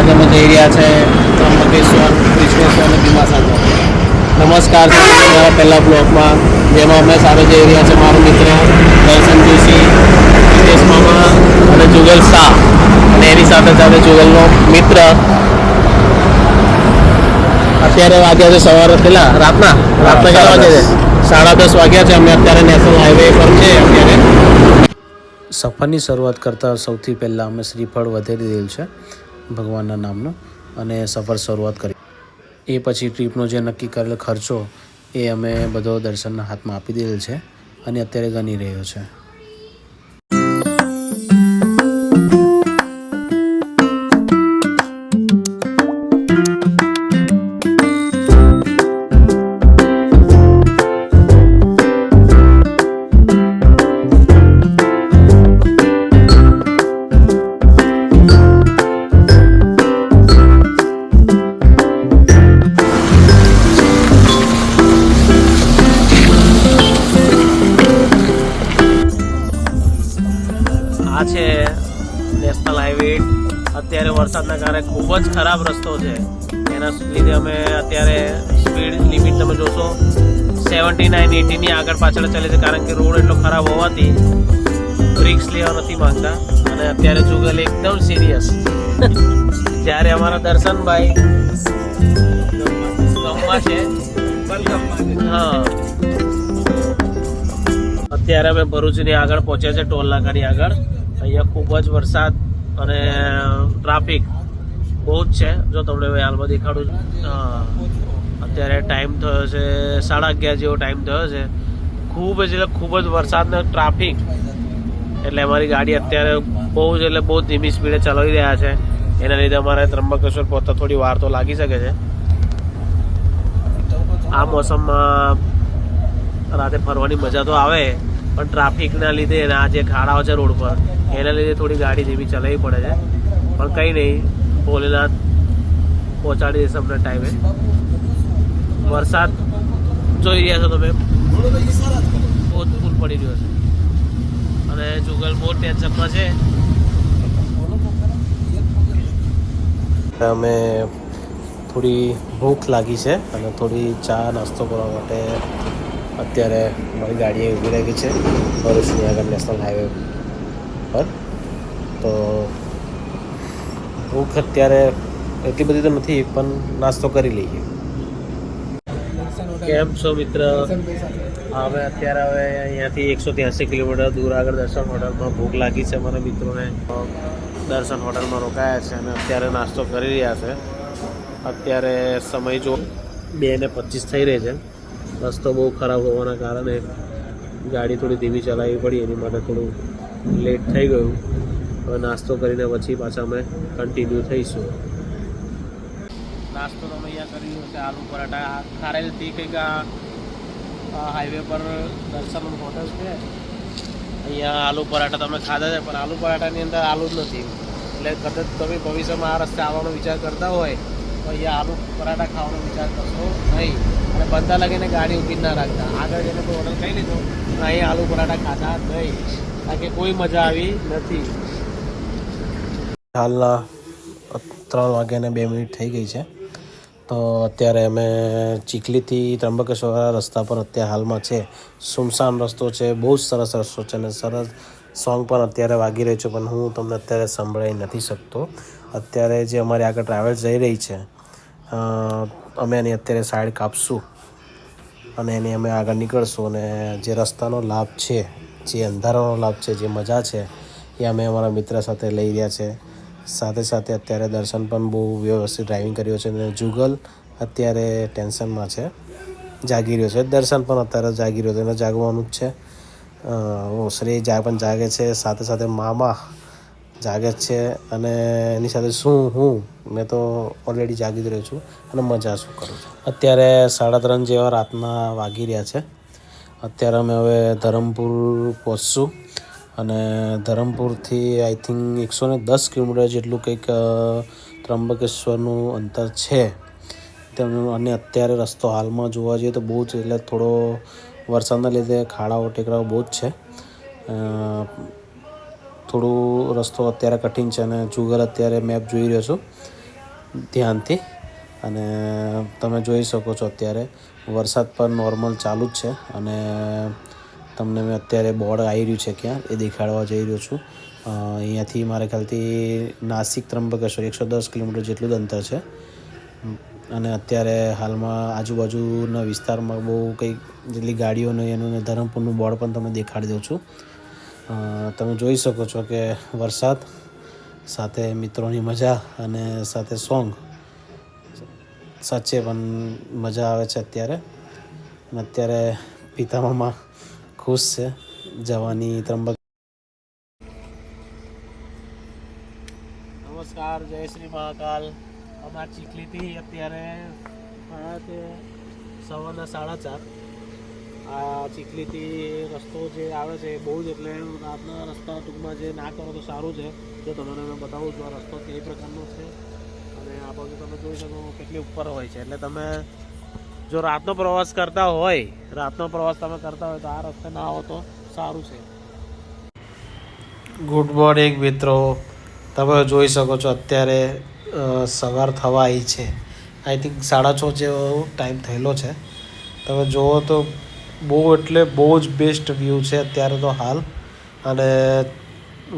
આજે અમે જઈ રહ્યા છે ત્રંબકેશ્વર, કૃષ્ણેશ્વર અને ભીમાસાગર. નમસ્કાર છે મારા પહેલા બ્લોગમાં, જેમાં અમે સાથે જઈ રહ્યા છે મારો મિત્ર દર્શન જોશી, હિતેશ મામા અને જુગલ શાહ, અને એની સાથે સાથે જુગલનો મિત્ર. અત્યારે વાગ્યા છે સવારે રાતના કેટલા વાગે છે? 10:30 વાગ્યા છે. અમે અત્યારે નેશનલ હાઈવે પર છે. અત્યારે સફરની શરૂઆત કરતાં સૌથી પહેલાં અમે શ્રીફળ વધેરી દીધેલ છે ભગવાનના નામનો, અને સફર શરૂઆત કરી. એ પછી ટ્રીપનો જે નક્કી કરેલ ખર્ચો એ અમે બધો દર્શનના હાથમાં આપી દીધેલ છે અને અત્યારે ગણી રહ્યો છે. આ છે નેશનલ હાઈવે. અત્યારે વરસાદના કારણે ખૂબ જ ખરાબ રસ્તો છે. એના લીધે અમે અત્યારે સ્પીડ લિમિટ તમે જોશો 79-80ની આગળ પાછળ ચાલે છે, કારણ કે રોડ એટલો ખરાબ હોવાથી રિક્સ લેવા નથી માંગતા. અને અત્યારે જુગલ એકદમ સિરિયસ, જ્યારે અમારા દર્શનભાઈ ગમમાં છે. હા, અત્યારે અમે ભરૂચની આગળ પહોંચ્યા છે, ટોલ નાકાની આગળ. અહીંયા ખૂબ જ વરસાદ અને ટ્રાફિક બહુ જ છે. જો તમને હાલમાં દેખાડું છું, અત્યારે ટાઈમ થયો છે 11:30 જેવો ટાઈમ થયો છે. ખૂબ જ વરસાદનો ટ્રાફિક, એટલે અમારી ગાડી અત્યારે બહુ ધીમી સ્પીડે ચલાવી રહ્યા છે. એના લીધે અમારે ત્રંબકેશ્વર પહોંચતા થોડી વાર તો લાગી શકે છે. આ મોસમમાં રાતે ફરવાની મજા તો આવે, પણ ટ્રાફિકના લીધે આ જે ખાડાઓ છે રોડ પર, એના લીધે થોડી ગાડી ધીમી ચલાવવી પડે છે. પણ કંઈ નહીં, ભોલેનાથ પહોંચાડી દેશે અમને ટાઈમે. વરસાદ જોઈ રહ્યા છો તમે, બહુ ફૂલ પડી રહ્યો છે અને જુગલ બહુ ટેન્શનમાં છે. અમે થોડી ભૂખ લાગી છે અને થોડી ચા નાસ્તો કરવા માટે અત્યારે મારી ગાડી ઊભી રહી ગઈ છે ભરૂચની આગળ નેશનલ હાઈવે પર. તો ભૂખ અત્યારે એટલી બધી તો નથી, પણ નાસ્તો કરી લઈએ. કેમ છો મિત્ર? હવે અહીંયાથી 183 કિલોમીટર દૂર આગળ દર્શન હોટલમાં ભૂખ લાગી છે મારા મિત્રોને. દર્શન હોટલમાં રોકાયા છે અને અત્યારે નાસ્તો કરી રહ્યા છે. અત્યારે સમય જો 2:25 થઈ રહી છે. રસ્તો બહુ ખરાબ હોવાના કારણે ગાડી થોડી ધીમી ચલાવવી પડી, એની માટે થોડું લેટ થઈ ગયું. હવે નાસ્તો કરીને પછી પાછા અમે કન્ટિન્યુ થઈશું. નાસ્તો તો અમે અહીંયા કરી રહ્યો છે આલુ પરાઠા. ખારેલથી કંઈક હાઈવે પર દર્શન હોટલ છે, અહીંયા આલુ પરાઠા તમે ખાધા છે, પણ આલુ પરાઠાની અંદર આલુ જ નથી. એટલે કદાચ તમે ભવિષ્યમાં આ રસ્તે આવવાનો વિચાર કરતા હોય તો અહીંયા આલુ પરાઠા ખાવાનો વિચાર કરશો નહીં. અને બધા લગીને ગાડી ઊભી ના રાખતા, આગળ જઈને કોઈ ઓર્ડર કરી લીધો, અહીંયા આલુ પરાઠા ખાતા નહીં, કારણ કે કોઈ મજા આવી નથી. હાલના 3:02 થઈ ગઈ છે. તો અત્યારે અમે ચીખલીથી ત્રંબકેશ્વર રસ્તા પર અત્યારે હાલમાં છે. સુમસાન રસ્તો છે, બહુ જ સરસ રસ્તો છે અને સરસ સોંગ પણ અત્યારે વાગી રહ્યું છે, પણ હું તમને અત્યારે સંભળાવી નથી શકતો. અત્યારે જે અમારી આગળ ટ્રાવેલ્સ જઈ રહી છે, અમે એની અત્યારે સાઈડ કાપશું અને એની અમે આગળ નીકળશું. અને જે રસ્તાનો લાભ છે, જે અંધારાનો લાભ છે, જે મજા છે, એ અમે અમારા મિત્ર સાથે લઈ રહ્યા છે. સાથે સાથે અત્યારે દર્શન પણ બહુ વ્યવસ્થિત ડ્રાઇવિંગ કર્યો છે અને જુગલ અત્યારે ટેન્શનમાં છે, જાગી રહ્યો છે. દર્શન પણ અત્યારે જાગી રહ્યો છે, એને જાગવાનું જ છે. ઓસરી પણ જાગે છે, સાથે સાથે મામા જાગે છે, અને એની સાથે મેં તો ઓલરેડી જાગી જ રહ્યો છું અને મજા શું કરું છું. અત્યારે 3:30 જેવા રાતના વાગી રહ્યા છે. અત્યારે અમે હવે ધરમપુર પહોંચશું અને ધરમપુરથી આઈ થિંક 110 કિલોમીટર જેટલું કંઈક ત્રંબકેશ્વરનું અંતર છે. અને અત્યારે રસ્તો હાલમાં જોવા જઈએ તો બહુ જ, એટલે થોડો વરસાદના લીધે ખાડાઓ ટેકરાઓ બહુ જ છે. થોડું રસ્તો અત્યારે કઠિન છે અને જુગલ અત્યારે મેપ જોઈ રહ્યો છું ધ્યાનથી. અને તમે જોઈ શકો છો અત્યારે વરસાદ પણ નોર્મલ ચાલુ જ છે. અને તમને મેં અત્યારે બોર્ડ આવી રહ્યું છે ક્યાં એ દેખાડવા જઈ રહ્યો છું. અહીંયાથી મારા ખ્યાલથી નાસિક ત્રંબકેશ્વર 110 કિલોમીટર જેટલું જ અંતર છે. અને અત્યારે હાલમાં આજુબાજુના વિસ્તારમાં બહુ કંઈક જેટલી ગાડીઓ નહીં એનું ધરમપુરનું બોર્ડ પણ તમે દેખાડી દઉં છું. તમે જોઈ શકો છો કે વરસાદ સાથે મિત્રોની મજા અને સાથે સોંગ સાચે પણ મજા આવે છે અત્યારે. અને અત્યારે પિતા મામા ખુશ છે જવાની ત્રંબક. નમસ્કાર, જય શ્રી મહાકાલ. અમારા ચીખલીથી અત્યારે સવારના 4:30. આ ચીખલીથી રસ્તો જે આવે છે એ બહુ જ એટલે રાતના રસ્તા ટૂંકમાં જે ના કરો તો સારું છે. જો તમને મેં બતાવું છું આ રસ્તો કઈ પ્રકારનો છે. અને આ બાજુ તમે જોઈ શકો કેટલી ઉપર હોય છે. એટલે તમે જો રાતનો પ્રવાસ કરતા હોય તો આ રસ્તે ના આવો તો સારું છે. ગુડ મોર્નિંગ મિત્રો. તમે જોઈ શકો છો અત્યારે સવાર થવા આવી છે. આઈ થિંક 6:30 જેવો ટાઈમ થયેલો છે. તમે જુઓ તો બહુ એટલે બહુ જ બેસ્ટ વ્યૂ છે અત્યારે તો હાલ. અને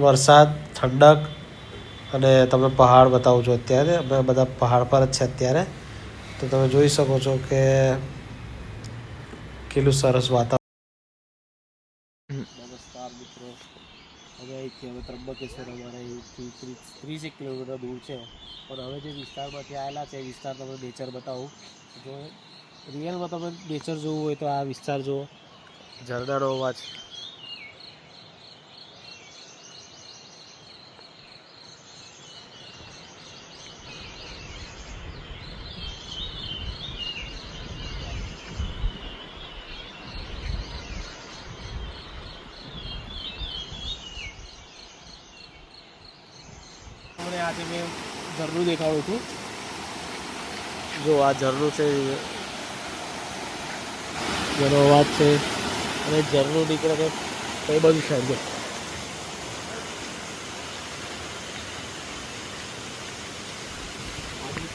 વરસાદ, ઠંડક અને તમે પહાડ બતાવું છો અત્યારે. અમે બધા પહાડ પર જ છે અત્યારે. તો તમે જોઈ શકો છો કે કેટલું સરસ વાતાવરણ. નમસ્કાર મિત્રો. હવે ત્રંબકેશ્વર અમારે અહીંથી 30 કિલોમીટર દૂર છે. પણ હવે જે વિસ્તારમાંથી આવેલા છે એ વિસ્તાર તમને નેચર બતાવું. જો રિયલમાં તમે નેચર જોવું હોય તો આ વિસ્તાર જુઓ. ઝરણાનો અવાજ, આજે મેં ઝરણું દેખાડું છું. જો આ ઝરણું છે જેનો અવાજ છે. અને ઝરણું નીકળે છે કઈ બાજુ સાઈડ છે.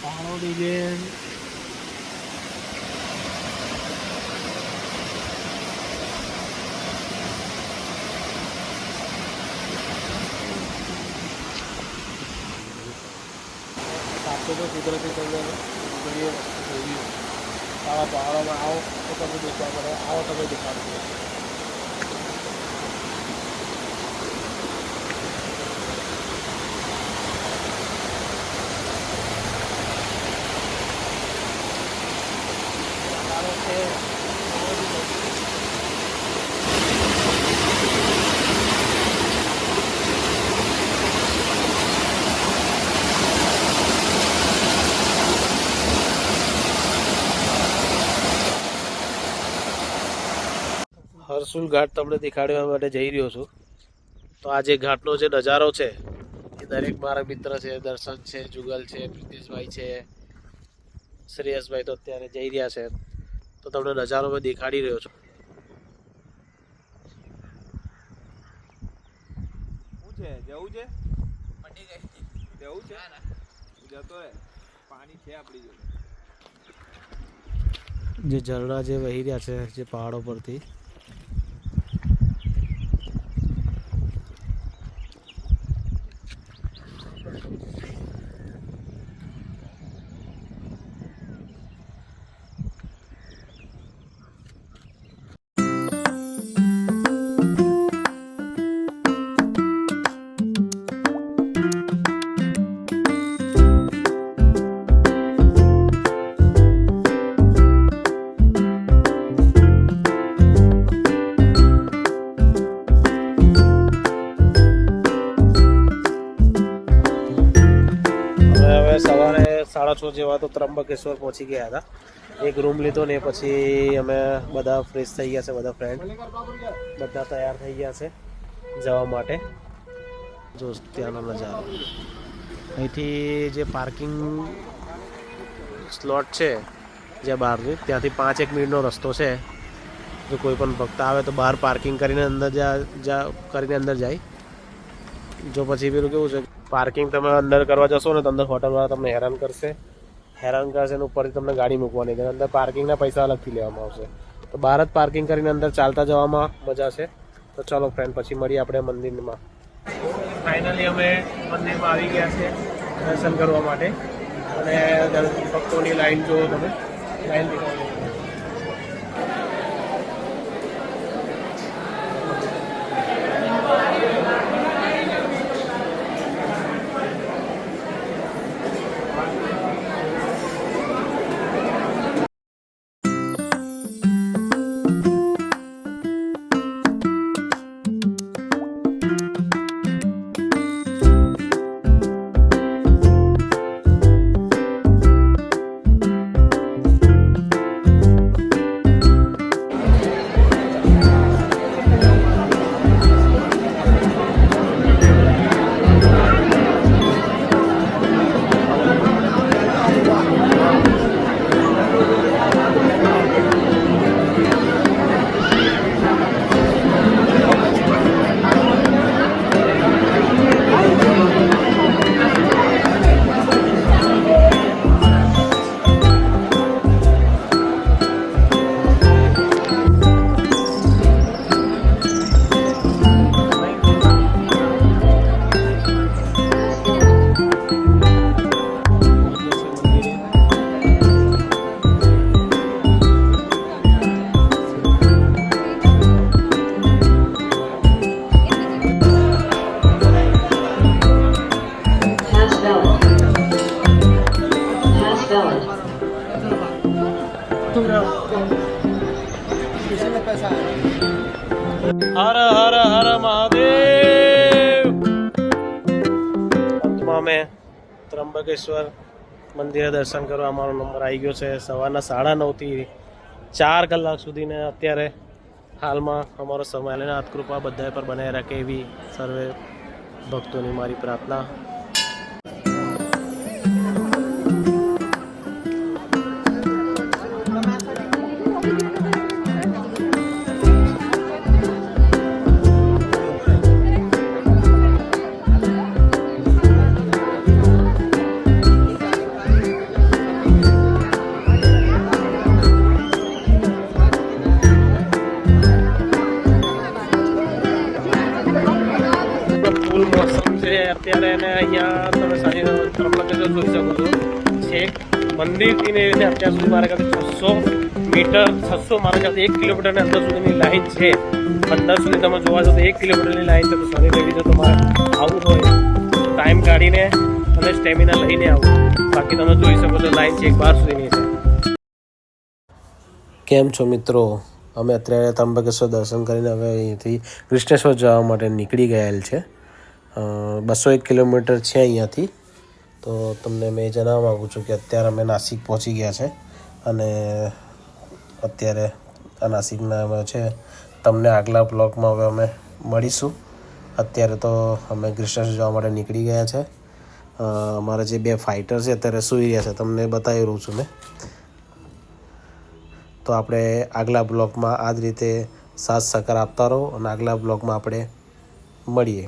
પહાડોની જે સાથે તો કુદરતી સૌંદર્ય જોઈએ આવા પહાડોમાં આવો તો તમે દેખવા પડે. આવો તમે દેખાડો. હરસુલ ઘાટ તમને દેખાડવા માટે જઈ રહ્યો છું. તો આ જે ઘાટનો જે નજારો છે એ દરેક મારા મિત્ર છે, દર્શન છે, જુગલ છે, પ્રિતેશભાઈ છે, શ્રેયસભાઈ તો અત્યારે જઈ રહ્યા છે. તો તમને નજારો મેં દેખાડી રહ્યો છું. જવું છે જવું છે જતો રહે. પાણી છે આપણી જોડે. જે ઝરણા જે વહી રહ્યા છે જે પહાડો પરથી. સવારે 6:30 જેવા તો ત્રંબકેશ્વર પહોંચી ગયા હતા. એક રૂમ લીધો ને પછી અમે બધા ફ્રેશ થઈ ગયા છે. બધા ફ્રેન્ડ બધા તૈયાર થઈ ગયા છે જવા માટે. જો ત્યાંનો નજારો. અહીંથી જે પાર્કિંગ સ્લોટ છે જ્યાં બહારની ત્યાંથી 5-1 મિનિટનો રસ્તો છે. જો કોઈ પણ ભક્ત આવે તો બહાર પાર્કિંગ કરીને અંદર કરીને અંદર જાય. જો પછી પેલું કેવું છે પાર્કિંગ તમે અંદર કરવા જશો ને તો અંદર હોટલવાળા તમને હેરાન કરશે ને ઉપરથી તમને ગાડી મૂકવાની છે. અંદર પાર્કિંગના પૈસા અલગથી લેવામાં આવશે. તો બહાર જ પાર્કિંગ કરીને અંદર ચાલતા જવામાં મજા છે. તો ચાલો ફ્રેન્ડ, પછી મળીએ આપણે મંદિરમાં. ફાઇનલી અમે મંદિરમાં આવી ગયા છે દર્શન કરવા માટે. અને ભક્તોની લાઈન જુઓ તમે, લાઈન દેખાડો. હર હર હર મહાદેવ. અંતમાં અમે ત્રંબકેશ્વર મંદિરે દર્શન કરવા અમારો નંબર આવી ગયો છે. સવારના 9:30 થી 4 કલાક સુધીને અત્યારે હાલમાં અમારો સમય લઈને હાથ કૃપા બધા પર બનાવી રાખે એવી સર્વે ભક્તોની મારી પ્રાર્થના. ફૂલ મોસમ છે અત્યારે, અને અહીંયા તમે સાંજે ત્રંબકેશ્વર જોઈ શકો છો. છેક મંદિરથી ને અત્યાર સુધી મારા ખ્યાલથી 600 મીટર 600 મારા ખ્યાલથી 1 કિલોમીટરની અંદર સુધીની લાઈન છે. અંદર સુધી તમે જોવા જાઓ તો 1 કિલોમીટરની લાઈન છે. તો શનિ રવિ જો તમારે આવવું હોય તો ટાઈમ કાઢીને અને સ્ટેમિના લઈને આવું. બાકી તમે જોઈ શકો છો લાઈન છેક બહાર સુધીની છે. કેમ છો મિત્રો? અમે અત્યારે ત્રંબકેશ્વર દર્શન કરીને હવે અહીંથી કૃષ્ણેશ્વર જવા માટે નીકળી ગયેલ છે. 201 કિલોમીટર છે અહીંયાથી. તો તમને મેં જણાવવા માગું છું કે અત્યારે અમે નાસિક પહોંચી ગયા છે. અને અત્યારે આ નાસિકના અમે છે તમને આગલા બ્લોગમાં હવે અમે મળીશું. અત્યારે તો અમે કૃષ્ણેશ્વર જવા માટે નીકળી ગયા છે. અમારા જે 2 ફાઇટર છે અત્યારે સૂઈ રહ્યા છે, તમને બતાવી રહ્યું છું મેં. તો આપણે આગલા બ્લોગમાં આ જ રીતે સાથ સહકાર આપતા રહો અને આગલા બ્લોગમાં આપણે મળીએ.